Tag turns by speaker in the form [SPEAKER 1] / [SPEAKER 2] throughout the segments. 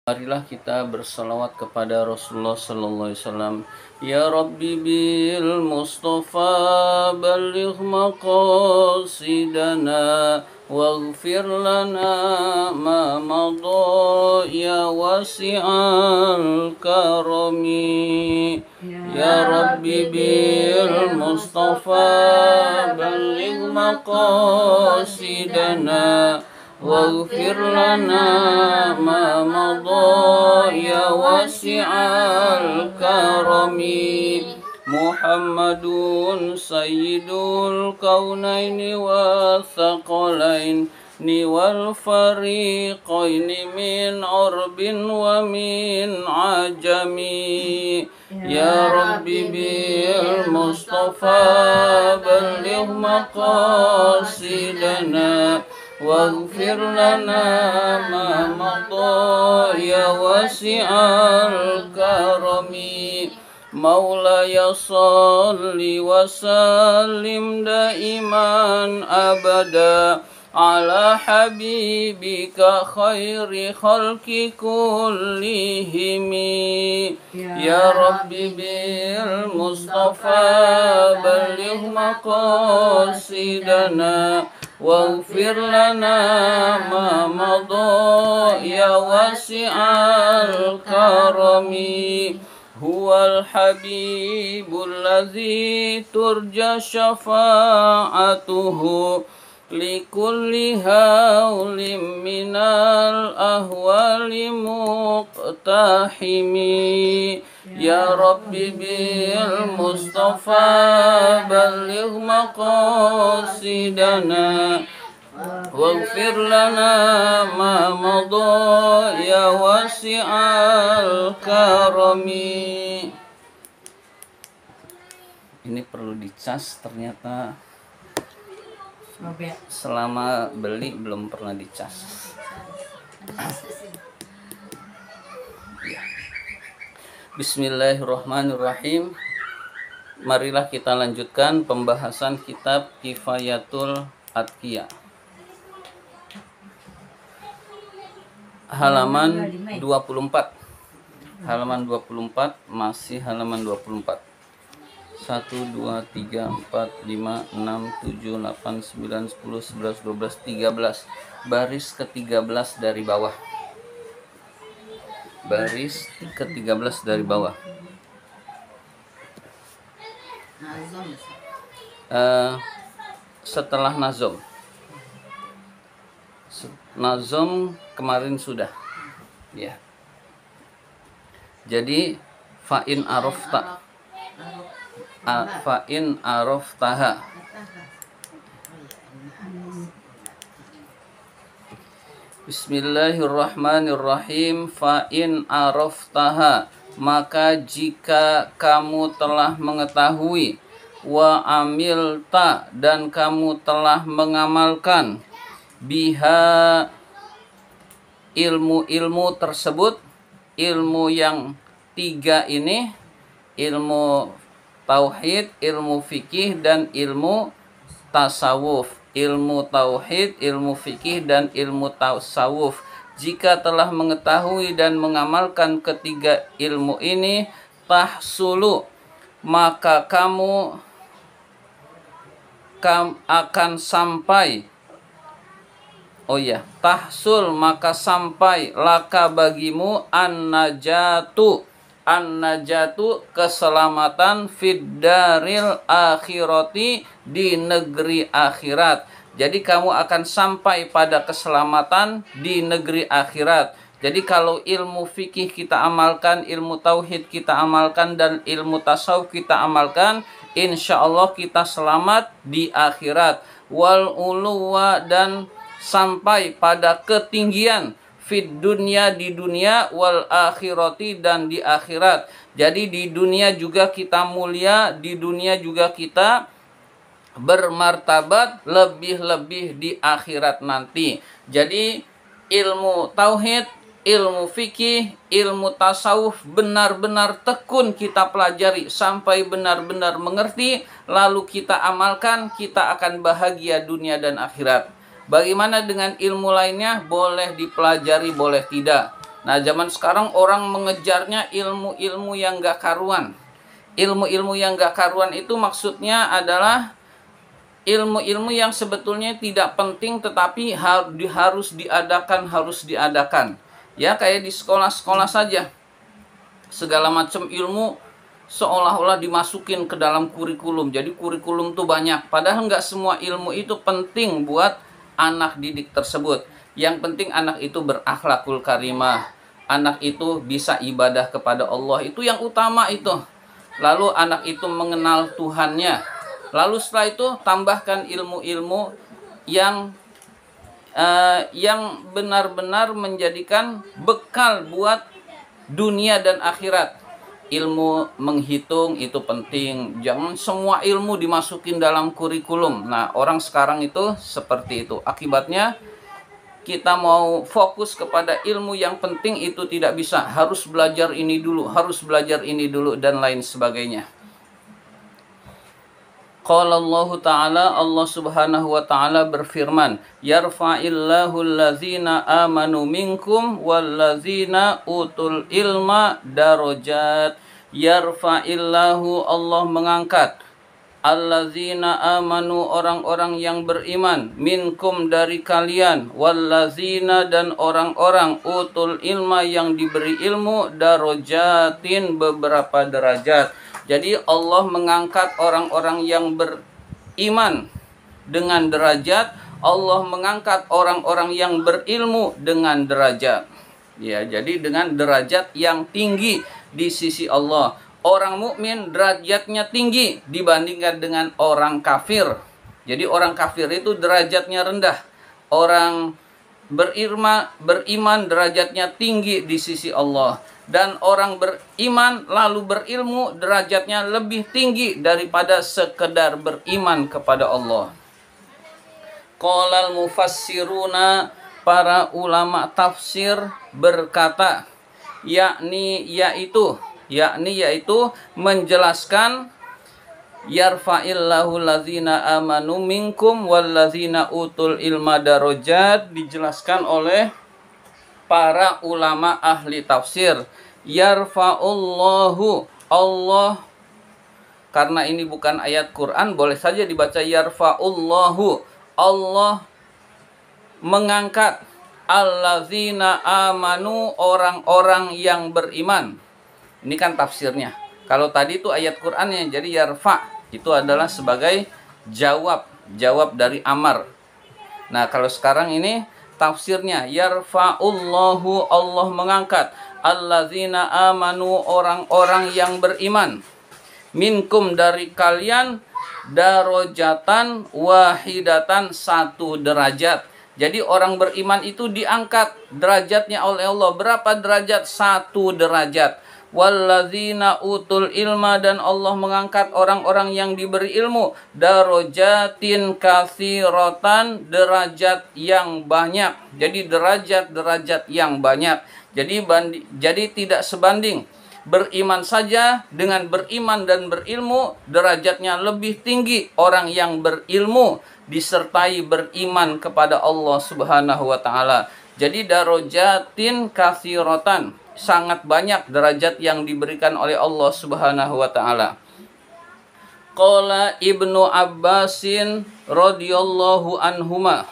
[SPEAKER 1] Marilah kita bersalawat kepada Rasulullah sallallahu alaihi wasallam. Ya Rabbi bil Mustafa balligh maqasidana waghfir lana ma madha ya wasi'al karami. Ya Rabbi bil Mustafa balligh maqasidana waghfir lana ma madha ya wasi'al karami. Muhammadun sayyidul kaunaini wa thaqalaini wal fariqaini min urbin wa min ajami. Ya Rabbi bil Mustafa balligh maqasidana waghfir lana ma madha ya wasi'al karami. Maulaya salli wa sallim daiman abada ala habibika khairi khalqi kullihimi. Ya Rabbi bil Mustafa balligh maqasidana waghfir lana ma madha ya wasi'al karami. Huwal habibul ladzi turja syafa'atuhu likulli haulim minal ahwali muqtahimi. Ya Rabbi bil Mustafa balligh maqasidana waghfir lana ma madha ya wasi'al karami. Ini perlu dicas, ternyata selama beli belum pernah dicas. Bismillahirrahmanirrahim. Marilah kita lanjutkan pembahasan kitab Kifayatul Atqiya. Halaman 24. Halaman 24, masih halaman 24. 1 2 3 4 5 6 7 8 9 10 11 12 13. Baris ke-13 dari bawah. Baris ke-13 dari bawah. Setelah nazom. Nazom kemarin sudah, ya. Jadi fa'in arafta, fa'in araftaha. Bismillahirrahmanirrahim. Fa'in araftaha, maka jika kamu telah mengetahui, wa amilta, dan kamu telah mengamalkan, biha, ilmu-ilmu tersebut, ilmu yang tiga ini, ilmu tauhid, ilmu fikih, dan ilmu tasawuf. Ilmu tauhid, ilmu fikih, dan ilmu tasawuf. Jika telah mengetahui dan mengamalkan ketiga ilmu ini, tahsulu, maka kamu akan sampai. Oh ya, tahsul, maka sampai, laka bagimu, an-najatu, an-najatu, keselamatan, fid daril akhirati, di negeri akhirat. Jadi kamu akan sampai pada keselamatan di negeri akhirat. Jadi kalau ilmu fikih kita amalkan, ilmu tauhid kita amalkan, dan ilmu tasawuf kita amalkan, insya Allah kita selamat di akhirat. Wal uluwa, dan sampai pada ketinggian, fid dunya, di dunia, wal akhirati, dan di akhirat. Jadi di dunia juga kita mulia, di dunia juga kita bermartabat, lebih-lebih di akhirat nanti. Jadi ilmu tauhid, ilmu fikih, ilmu tasawuf benar-benar tekun kita pelajari sampai benar-benar mengerti, lalu kita amalkan, kita akan bahagia dunia dan akhirat. Bagaimana dengan ilmu lainnya? Boleh dipelajari, boleh tidak. Nah, zaman sekarang orang mengejarnya ilmu-ilmu yang gak karuan. Ilmu-ilmu yang gak karuan itu maksudnya adalah ilmu-ilmu yang sebetulnya tidak penting tetapi harus diadakan. Ya, kayak di sekolah-sekolah saja. Segala macam ilmu seolah-olah dimasukin ke dalam kurikulum. Jadi kurikulum tuh banyak. Padahal nggak semua ilmu itu penting buat anak didik tersebut. Yang penting anak itu berakhlakul karimah. Anak itu bisa ibadah kepada Allah. Itu yang utama itu. Lalu anak itu mengenal Tuhannya. Lalu setelah itu tambahkan ilmu-ilmu yang benar-benar menjadikan bekal buat dunia dan akhirat. Ilmu menghitung itu penting. Jangan semua ilmu dimasukin dalam kurikulum. Nah, orang sekarang itu seperti itu. Akibatnya kita mau fokus kepada ilmu yang penting itu tidak bisa. Harus belajar ini dulu, dan lain sebagainya. Qala Allah Ta'ala, Allah Subhanahu wa Ta'ala berfirman, yarfa'illahu allazina amanu minkum wallazina utul ilma darajat. Yarfa'illahu, Allah mengangkat, allazina amanu, orang-orang yang beriman, minkum dari kalian, wallazina dan orang-orang utul ilma yang diberi ilmu, darajatin beberapa derajat. Jadi Allah mengangkat orang-orang yang beriman dengan derajat, Allah mengangkat orang-orang yang berilmu dengan derajat. Ya, jadi dengan derajat yang tinggi di sisi Allah. Orang mukmin derajatnya tinggi dibandingkan dengan orang kafir. Jadi orang kafir itu derajatnya rendah. Orang beriman derajatnya tinggi di sisi Allah. Dan orang beriman lalu berilmu derajatnya lebih tinggi daripada sekedar beriman kepada Allah. Qalal mufassiruna, para ulama tafsir berkata, yaitu menjelaskan yarfa'illahu allazina amanu minkum wallazina utul ilma darajat, dijelaskan oleh para ulama ahli tafsir. Yarfa'ullahu, Allah, karena ini bukan ayat Quran, boleh saja dibaca yarfa'ullahu, Allah mengangkat, allazina amanu, orang-orang yang beriman. Ini kan tafsirnya. Kalau tadi itu ayat Qur'annya, jadi yarfa itu adalah sebagai jawab dari amar. Nah, kalau sekarang ini tafsirnya, yarfa'ullahu, Allah mengangkat, allazina amanu, orang-orang yang beriman, minkum dari kalian, darajatan wahidatan, satu derajat. Jadi orang beriman itu diangkat derajatnya oleh Allah. Berapa derajat? Satu derajat. Wallazina utul ilma, dan Allah mengangkat orang-orang yang diberi ilmu, darajatin katsiratan, derajat yang banyak. Jadi derajat yang banyak. Jadi tidak sebanding. Beriman saja dengan beriman dan berilmu derajatnya lebih tinggi orang yang berilmu disertai beriman kepada Allah Subhanahu wa Ta'ala. Jadi darajatin katsiratan, sangat banyak derajat yang diberikan oleh Allah Subhanahu wa Ta'ala. Qala Ibnu Abbasin radhiyallahu anhuma,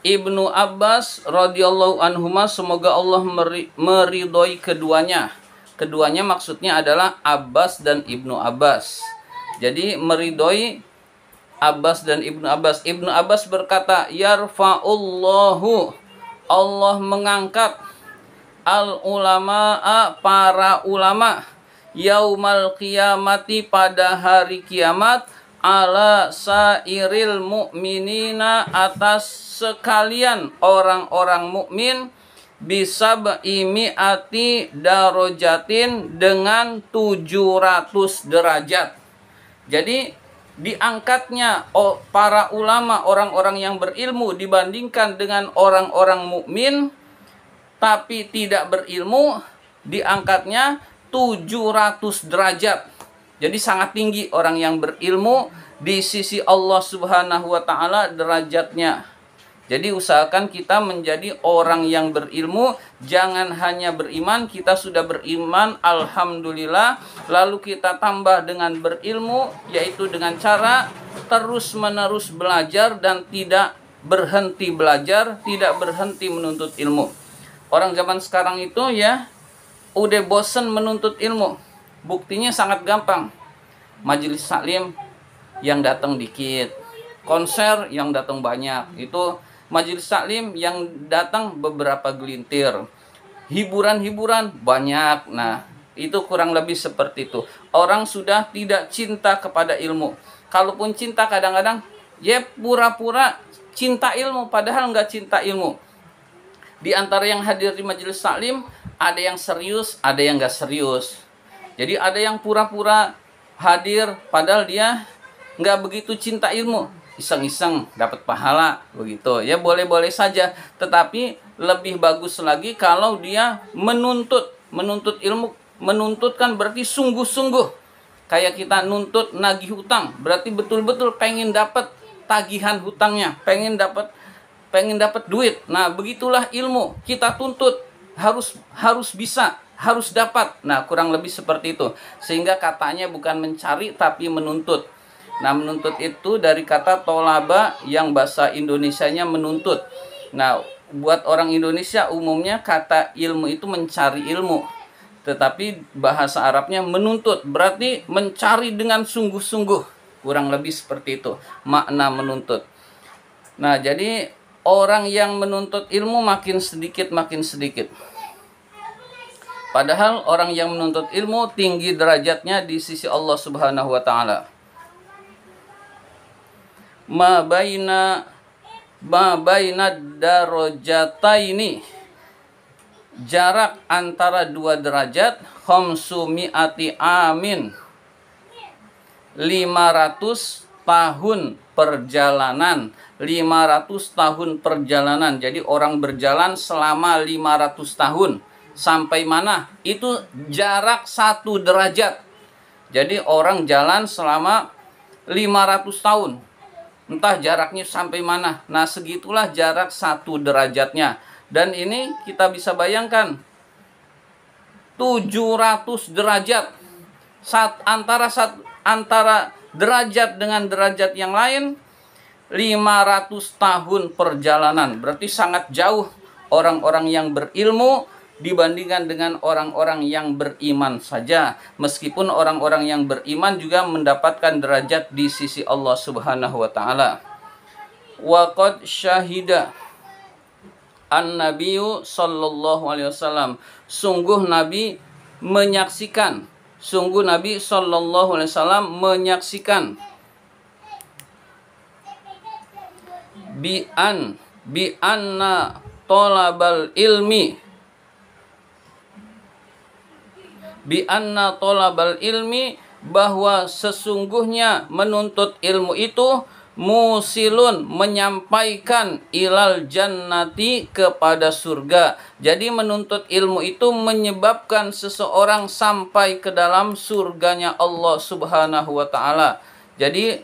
[SPEAKER 1] Ibnu Abbas radhiyallahu anhuma, semoga Allah meridhoi keduanya. Keduanya maksudnya adalah Abbas dan Ibnu Abbas. Jadi meridhoi Abbas dan Ibnu Abbas. Ibnu Abbas berkata, yarfa'ullahu, Allah mengangkat, al-ulama'a, para ulama, yaumal qiyamati, pada hari kiamat, ala sairil mu'minina, atas sekalian orang-orang mukmin, bisab'imi'ati darajatin, dengan 700 derajat. Jadi diangkatnya para ulama, orang-orang yang berilmu, dibandingkan dengan orang-orang mukmin tapi tidak berilmu, diangkatnya 700 derajat. Jadi sangat tinggi orang yang berilmu di sisi Allah Subhanahu wa Ta'ala derajatnya. Jadi usahakan kita menjadi orang yang berilmu, jangan hanya beriman, kita sudah beriman, alhamdulillah, lalu kita tambah dengan berilmu, yaitu dengan cara terus-menerus belajar dan tidak berhenti belajar, tidak berhenti menuntut ilmu. Orang zaman sekarang itu ya udah bosen menuntut ilmu. Buktinya sangat gampang. Majelis taklim yang datang dikit, konser yang datang banyak. Itu majelis taklim yang datang beberapa gelintir, hiburan-hiburan banyak. Nah, itu kurang lebih seperti itu. Orang sudah tidak cinta kepada ilmu. Kalaupun cinta, kadang-kadang ya pura-pura cinta ilmu, padahal nggak cinta ilmu. Di antara yang hadir di majelis taklim, ada yang serius, ada yang nggak serius. Jadi ada yang pura-pura hadir, padahal dia nggak begitu cinta ilmu, iseng-iseng dapat pahala begitu. Ya boleh-boleh saja, tetapi lebih bagus lagi kalau dia menuntut ilmu. Menuntut kan berarti sungguh-sungguh. Kayak kita nuntut nagih hutang, berarti betul-betul pengen dapat tagihan hutangnya, pengen dapat duit. Nah, begitulah ilmu. Kita tuntut harus bisa, harus dapat. Nah, kurang lebih seperti itu. Sehingga katanya bukan mencari tapi menuntut. Nah, menuntut itu dari kata tolaba yang bahasa Indonesianya menuntut. Nah, buat orang Indonesia umumnya kata ilmu itu mencari ilmu. Tetapi bahasa Arabnya menuntut, berarti mencari dengan sungguh-sungguh. Kurang lebih seperti itu makna menuntut. Nah, jadi orang yang menuntut ilmu makin sedikit. Padahal orang yang menuntut ilmu tinggi derajatnya di sisi Allah Subhanahu wa taala. Ma baina darajataini, jarak antara dua derajat, khamsumi'ati amin, 500 tahun perjalanan. 500 tahun perjalanan. Jadi orang berjalan selama 500 tahun. Sampai mana? Itu jarak 1 derajat. Jadi orang jalan selama 500 tahun. Entah jaraknya sampai mana. Nah, segitulah jarak 1 derajatnya. Dan ini kita bisa bayangkan 700 derajat. Antara derajat dengan derajat yang lain 500 tahun perjalanan. Berarti sangat jauh orang-orang yang berilmu dibandingkan dengan orang-orang yang beriman saja. Meskipun orang-orang yang beriman juga mendapatkan derajat di sisi Allah Subhanahu wa taala. Wa qad syahida an-nabiyyu sallallahu alaihi wasallam. Sungguh Nabi sallallahu alaihi wasallam menyaksikan bi anna tolabal ilmi bahwa sesungguhnya menuntut ilmu itu musilun, menyampaikan ilal jannati, kepada surga. Jadi menuntut ilmu itu menyebabkan seseorang sampai ke dalam surganya Allah Subhanahu wa taala. Jadi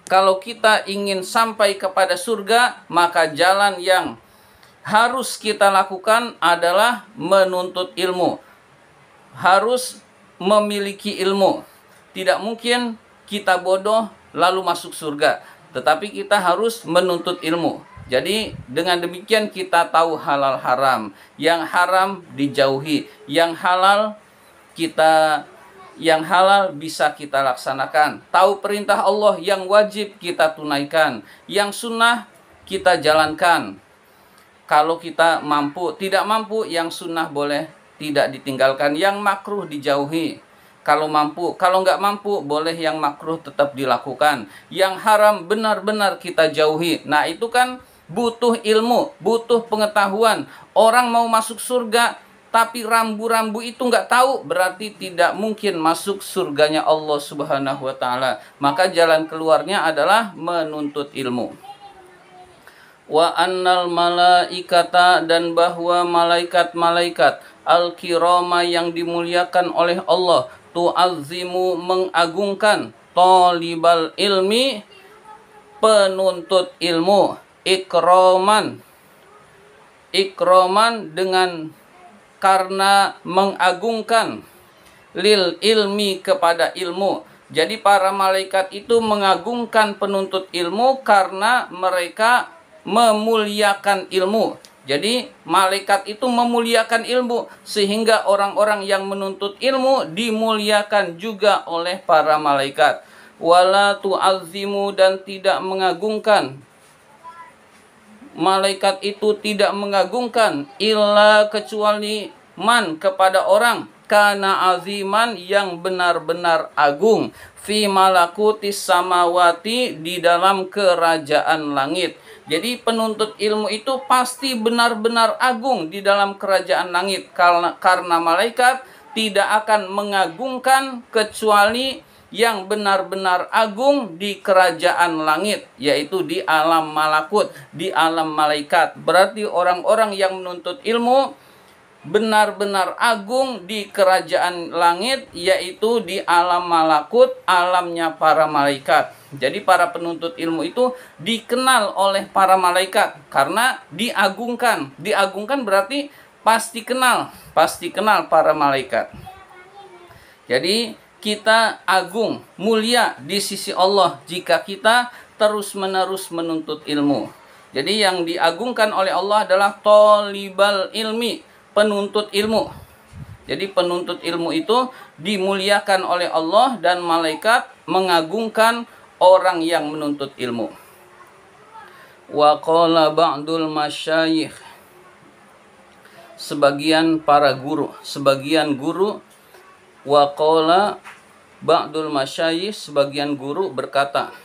[SPEAKER 1] kalau kita ingin sampai kepada surga, maka jalan yang harus kita lakukan adalah menuntut ilmu. Harus memiliki ilmu. Tidak mungkin kita bodoh lalu masuk surga, tetapi kita harus menuntut ilmu. Jadi dengan demikian kita tahu halal haram, yang haram dijauhi, yang halal bisa kita laksanakan. Tahu perintah Allah yang wajib kita tunaikan, yang sunnah kita jalankan. Kalau kita mampu, tidak mampu, yang sunnah boleh tidak ditinggalkan, yang makruh dijauhi. Kalau mampu, kalau nggak mampu, boleh yang makruh tetap dilakukan. Yang haram benar-benar kita jauhi. Nah, itu kan butuh ilmu, butuh pengetahuan. Orang mau masuk surga, tapi rambu-rambu itu nggak tahu, berarti tidak mungkin masuk surganya Allah Subhanahu wa taala. Maka jalan keluarnya adalah menuntut ilmu. Wa annal malaikata, dan bahwa malaikat-malaikat al-kirama yang dimuliakan oleh Allah, tu'azzimu, mengagungkan, talibal ilmi, penuntut ilmu, ikroman dengan karena mengagungkan, lil ilmi kepada ilmu. Jadi para malaikat itu mengagungkan penuntut ilmu karena mereka memuliakan ilmu. Jadi malaikat itu memuliakan ilmu, sehingga orang-orang yang menuntut ilmu dimuliakan juga oleh para malaikat. Wala tu'azzimu, dan tidak mengagungkan. Malaikat itu tidak mengagungkan illa kecuali man kepada orang kana aziman yang benar-benar agung fi malakutis samawati di dalam kerajaan langit. Jadi penuntut ilmu itu pasti benar-benar agung di dalam kerajaan langit, karena malaikat tidak akan mengagungkan kecuali yang benar-benar agung di kerajaan langit, yaitu di alam malakut, di alam malaikat. Berarti orang-orang yang menuntut ilmu benar-benar agung di kerajaan langit, yaitu di alam malakut, alamnya para malaikat. Jadi para penuntut ilmu itu dikenal oleh para malaikat karena diagungkan. Diagungkan berarti pasti kenal para malaikat. Jadi kita agung, mulia di sisi Allah jika kita terus-menerus menuntut ilmu. Jadi yang diagungkan oleh Allah adalah thalibal ilmi, penuntut ilmu. Jadi penuntut ilmu itu dimuliakan oleh Allah, dan malaikat mengagungkan orang yang menuntut ilmu. Wa qala ba'dul masyayikh, sebagian para guru, wa qala ba'dul masyayikh, sebagian guru berkata,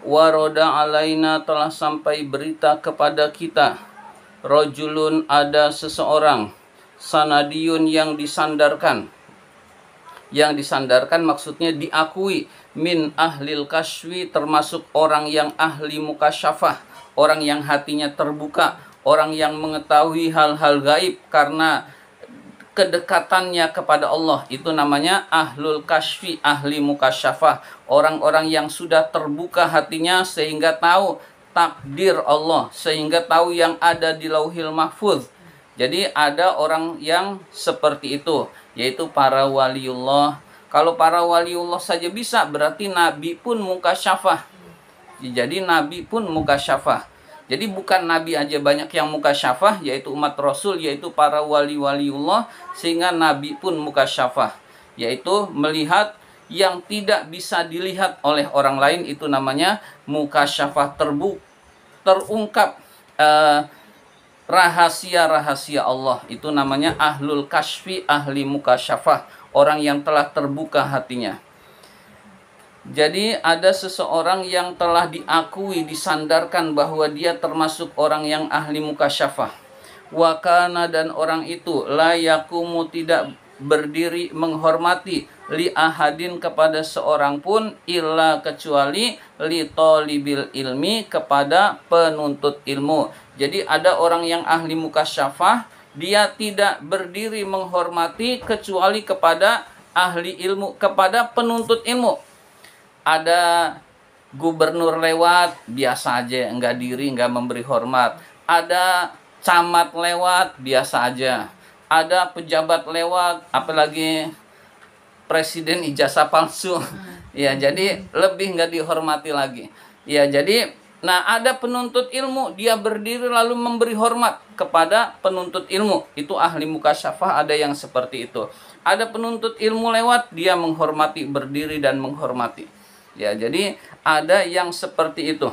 [SPEAKER 1] waroda alaina, telah sampai berita kepada kita, rojulun, ada seseorang, sanadiyun, yang disandarkan. Yang disandarkan maksudnya diakui, min ahlil kaswi, termasuk orang yang ahli mukasyafah, orang yang hatinya terbuka, orang yang mengetahui hal-hal gaib karena kedekatannya kepada Allah. Itu namanya ahlul kasfi, ahli mukasyafah, orang-orang yang sudah terbuka hatinya sehingga tahu takdir Allah, sehingga tahu yang ada di Lauhil Mahfuz. Jadi ada orang yang seperti itu, yaitu para waliullah. Kalau para waliullah saja bisa, berarti nabi pun mukasyafah. Jadi nabi pun mukasyafah. Jadi bukan nabi aja banyak yang mukasyafah, yaitu umat Rasul, yaitu para waliullah, sehingga nabi pun mukasyafah, yaitu melihat yang tidak bisa dilihat oleh orang lain. Itu namanya mukasyafah, terungkap rahasia-rahasia Allah. Itu namanya ahlul kasfi, ahli mukasyafah, orang yang telah terbuka hatinya. Jadi ada seseorang yang telah diakui, disandarkan bahwa dia termasuk orang yang ahli mukasyafah. Wakana, dan orang itu la yakumu, tidak berdiri menghormati, li ahadin, kepada seorang pun, illa, kecuali li talibil ilmi, kepada penuntut ilmu. Jadi ada orang yang ahli mukasyafah, dia tidak berdiri menghormati kecuali kepada ahli ilmu, kepada penuntut ilmu. Ada gubernur lewat, biasa aja, enggak diri, enggak memberi hormat. Ada camat lewat, biasa aja. Ada pejabat lewat, apalagi presiden ijazah palsu. Ya, jadi lebih enggak dihormati lagi. Ya, jadi nah ada penuntut ilmu, dia berdiri lalu memberi hormat kepada penuntut ilmu. Itu ahli mukasyafah, ada yang seperti itu. Ada penuntut ilmu lewat, dia menghormati, berdiri dan menghormati. Ya, jadi ada yang seperti itu.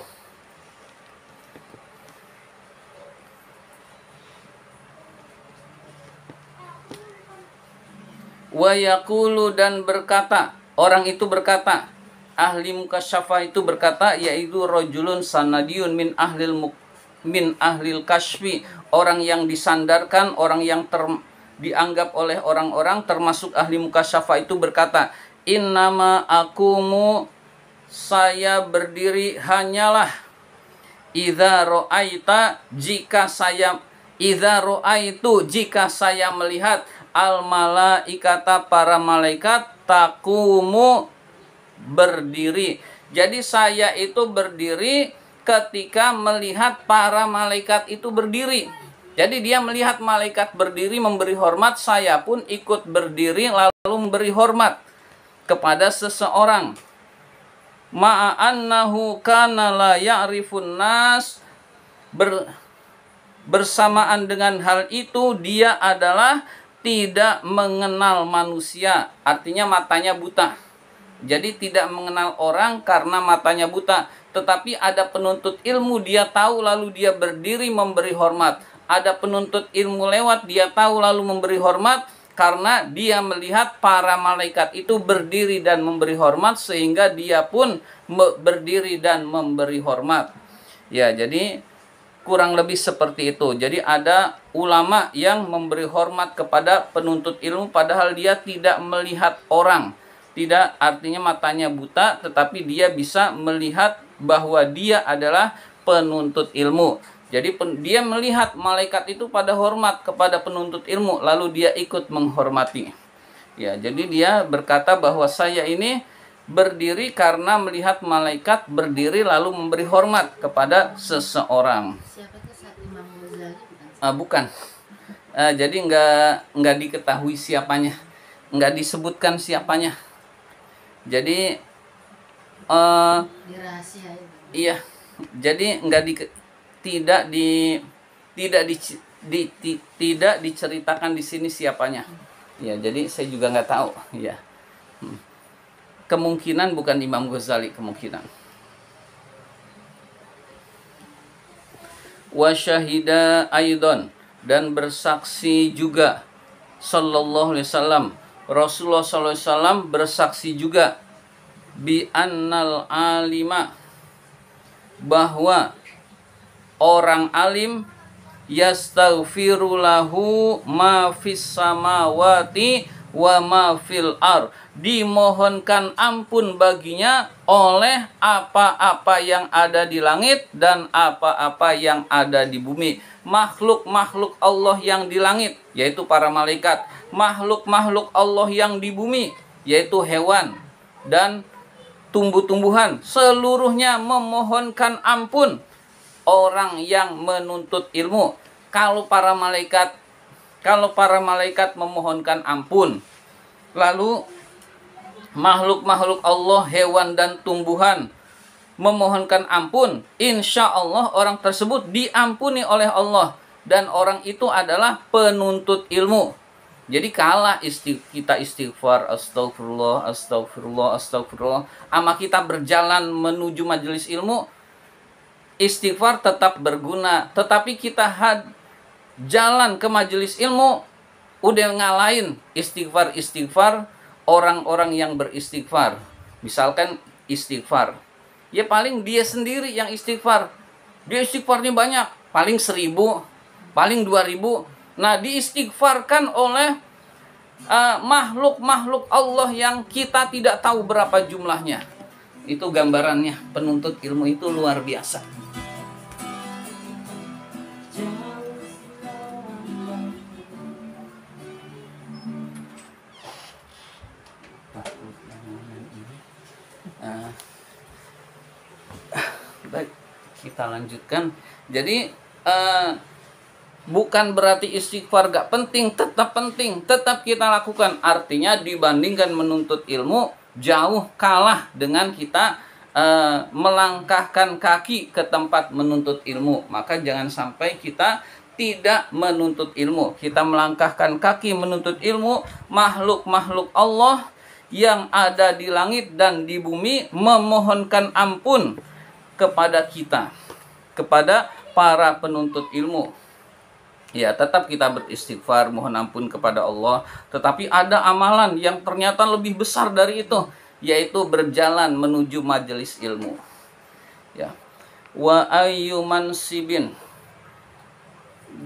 [SPEAKER 1] Wa yaqulu, dan berkata, orang itu berkata, ahli mukasyafah itu berkata, yaitu rajulun sanadiyun min ahlil kasfi, orang yang disandarkan, orang yang dianggap oleh orang-orang termasuk ahli mukasyafah itu berkata, innama akumu, saya berdiri hanyalah, idza ra'aita, jika saya melihat, al malaikata, para malaikat, takumu, berdiri. Jadi saya itu berdiri ketika melihat para malaikat itu berdiri. Jadi dia melihat malaikat berdiri memberi hormat, saya pun ikut berdiri lalu memberi hormat kepada seseorang. Ma'annahu kana la ya'rifun nas, bersamaan dengan hal itu dia adalah tidak mengenal manusia, artinya matanya buta. Jadi tidak mengenal orang karena matanya buta. Tetapi ada penuntut ilmu, dia tahu lalu dia berdiri memberi hormat. Ada penuntut ilmu lewat, dia tahu lalu memberi hormat karena dia melihat para malaikat itu berdiri dan memberi hormat, sehingga dia pun berdiri dan memberi hormat. Ya, jadi kurang lebih seperti itu. Jadi ada ulama yang memberi hormat kepada penuntut ilmu padahal dia tidak melihat orang. Tidak, artinya matanya buta, tetapi dia bisa melihat bahwa dia adalah penuntut ilmu. Jadi dia melihat malaikat itu pada hormat kepada penuntut ilmu, lalu dia ikut menghormati. Ya, jadi dia berkata bahwa saya ini berdiri karena melihat malaikat berdiri lalu memberi hormat kepada seseorang.
[SPEAKER 2] Siapa itu saat Imam Ghazali?
[SPEAKER 1] Bukan. Jadi nggak diketahui siapanya, nggak disebutkan siapanya. Jadi
[SPEAKER 2] dirahasiain.
[SPEAKER 1] iya, jadi tidak diceritakan di sini siapanya. Ya, jadi saya juga nggak tahu. Ya, kemungkinan bukan Imam Ghazali, kemungkinan. Wa syahida aidon, dan bersaksi juga sallallahu alaihi wasallam, Rasulullah sallallahu alaihi wasallam bersaksi juga bi annal alima, bahwa orang alim yastaghfiru lahu ma fis samawati wa ma fil ar, dimohonkan ampun baginya oleh apa-apa yang ada di langit dan apa-apa yang ada di bumi. Makhluk-makhluk Allah yang di langit, yaitu para malaikat. Makhluk-makhluk Allah yang di bumi, yaitu hewan dan tumbuh-tumbuhan. Seluruhnya memohonkan ampun orang yang menuntut ilmu. Kalau para malaikat memohonkan ampun, lalu makhluk-makhluk Allah, hewan dan tumbuhan memohonkan ampun, insya Allah orang tersebut diampuni oleh Allah, dan orang itu adalah penuntut ilmu. Jadi kala kita istighfar, astagfirullah, astagfirullah, astagfirullah, ama kita berjalan menuju majelis ilmu, istighfar tetap berguna. Tetapi kita jalan ke majelis ilmu, udah ngalahin istighfar orang-orang yang beristighfar. Misalkan istighfar, ya paling dia sendiri yang istighfar. Dia istighfarnya banyak, paling 1000, paling 2000. Nah, diistighfarkan oleh makhluk-makhluk Allah yang kita tidak tahu berapa jumlahnya. Itu gambarannya, penuntut ilmu itu luar biasa. Baik, kita lanjutkan. Jadi bukan berarti istighfar gak penting, tetap kita lakukan. Artinya dibandingkan menuntut ilmu, jauh kalah dengan kita melangkahkan kaki ke tempat menuntut ilmu. Maka jangan sampai kita tidak menuntut ilmu. Kita melangkahkan kaki menuntut ilmu, makhluk-makhluk Allah yang ada di langit dan di bumi memohonkan ampun kepada kita, kepada para penuntut ilmu. Ya, tetap kita beristighfar, mohon ampun kepada Allah. Tetapi ada amalan yang ternyata lebih besar dari itu, yaitu berjalan menuju majelis ilmu. Ya. Wa ayyu mansibin,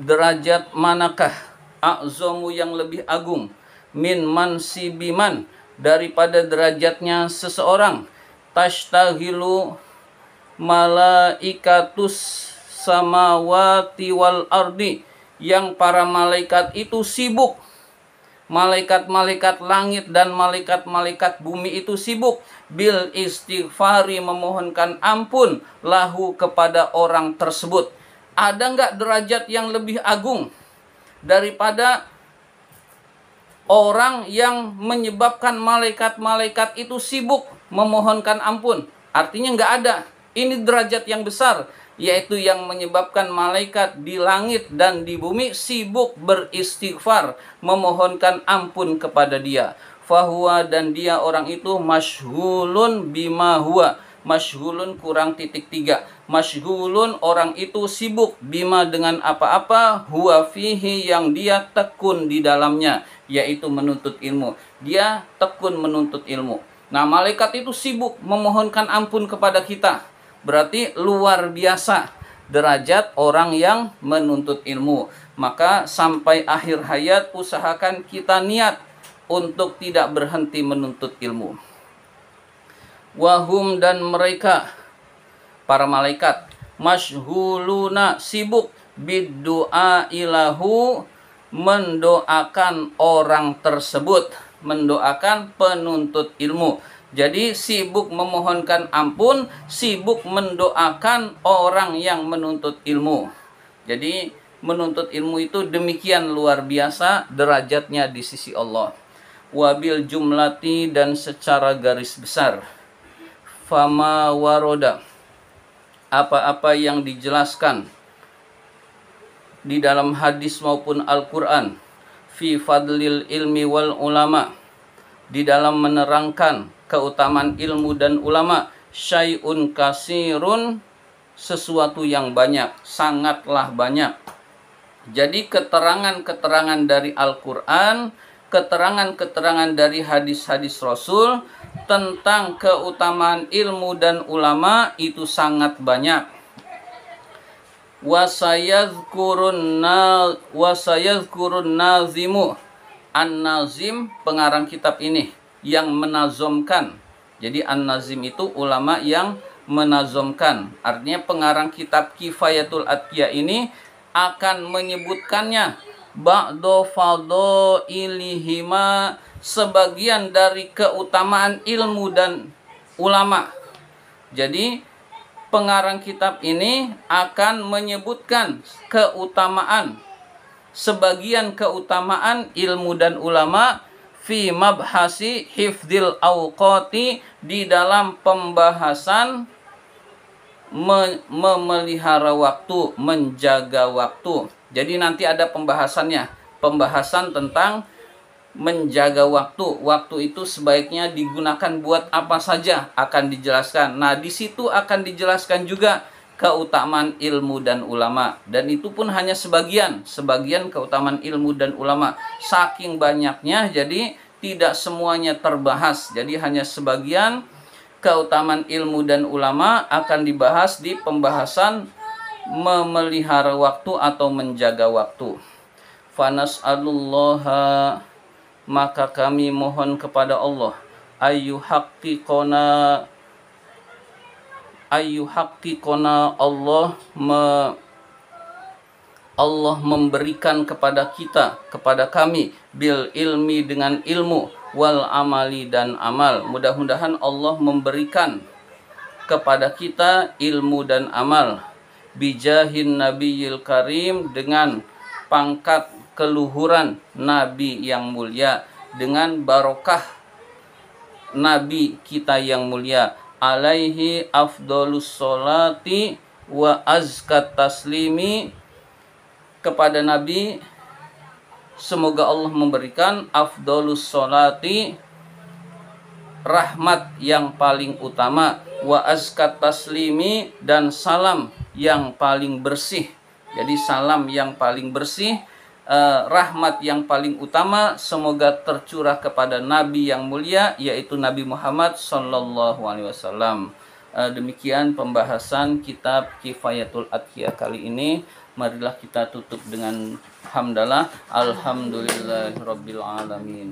[SPEAKER 1] derajat manakah a'zamu yang lebih agung, min mansibiman, daripada derajatnya seseorang, tashtaghilu malaikatus samawati wal ardi, yang para malaikat itu sibuk Malaikat-malaikat langit dan malaikat-malaikat bumi itu sibuk bil istighfari, memohonkan ampun lahu, kepada orang tersebut. Ada nggak derajat yang lebih agung daripada orang yang menyebabkan malaikat-malaikat itu sibuk memohonkan ampun? Artinya nggak ada. Ini derajat yang besar, yaitu yang menyebabkan malaikat di langit dan di bumi sibuk beristighfar, memohonkan ampun kepada dia. Fahuwa, dan dia orang itu masyghulun bima huwa. Masyghulun kurang titik 3. Masyghulun, orang itu sibuk, bima, dengan apa-apa, huwa fihi, yang dia tekun di dalamnya, yaitu menuntut ilmu. Dia tekun menuntut ilmu. Nah, malaikat itu sibuk memohonkan ampun kepada kita. Berarti luar biasa derajat orang yang menuntut ilmu. Maka sampai akhir hayat usahakan kita niat untuk tidak berhenti menuntut ilmu. Wahum, dan mereka para malaikat masyghuluna, sibuk biddu'a ilahu, mendoakan orang tersebut, mendoakan penuntut ilmu. Jadi sibuk memohonkan ampun, sibuk mendoakan orang yang menuntut ilmu. Jadi menuntut ilmu itu demikian luar biasa derajatnya di sisi Allah. Wabil jumlati, dan secara garis besar, fama waroda, apa-apa yang dijelaskan di dalam hadis maupun Al-Quran, fi fadlil ilmi wal ulama, di dalam menerangkan keutamaan ilmu dan ulama, syai'un kasirun, sesuatu yang banyak, sangatlah banyak. Jadi keterangan-keterangan dari Al-Quran, keterangan-keterangan dari hadis-hadis Rasul tentang keutamaan ilmu dan ulama itu sangat banyak. Wasayadhkurun nazimu, an-nazim, pengarang kitab ini yang menazomkan. Jadi an-nazim itu ulama yang menazomkan. Artinya pengarang kitab Kifayatul Atqiya ini akan menyebutkannya ba'do fadhailihima, sebagian dari keutamaan ilmu dan ulama. Jadi pengarang kitab ini akan menyebutkan keutamaan, sebagian keutamaan ilmu dan ulama, fi mabhasi hifdzil awqati, di dalam pembahasan memelihara waktu, menjaga waktu. Jadi nanti ada pembahasannya, pembahasan tentang menjaga waktu. Waktu itu sebaiknya digunakan buat apa saja akan dijelaskan. Nah, di situ akan dijelaskan juga keutamaan ilmu dan ulama, dan itu pun hanya sebagian keutamaan ilmu dan ulama. Saking banyaknya, jadi tidak semuanya terbahas. Jadi hanya sebagian keutamaan ilmu dan ulama akan dibahas di pembahasan memelihara waktu atau menjaga waktu. Fanas'alullaha, maka kami mohon kepada Allah, ayyuhaqqiqona, Allah memberikan kepada kita, kepada kami, bil ilmi, dengan ilmu, wal amali, dan amal. Mudah-mudahan Allah memberikan kepada kita ilmu dan amal, bijahin nabiyil karim, dengan pangkat keluhuran Nabi yang mulia, dengan barokah Nabi kita yang mulia, alaihi afdolus sholati wa azkat taslimi, kepada Nabi semoga Allah memberikan afdolus sholati, rahmat yang paling utama, wa azkat taslimi, dan salam yang paling bersih. Jadi salam yang paling bersih, rahmat yang paling utama semoga tercurah kepada Nabi yang mulia, yaitu Nabi Muhammad Sallallahu Alaihi Wasallam. Demikian pembahasan kitab Kifayatul Atqiya kali ini. Marilah kita tutup dengan hamdalah. Alhamdulillahirabbil alamin.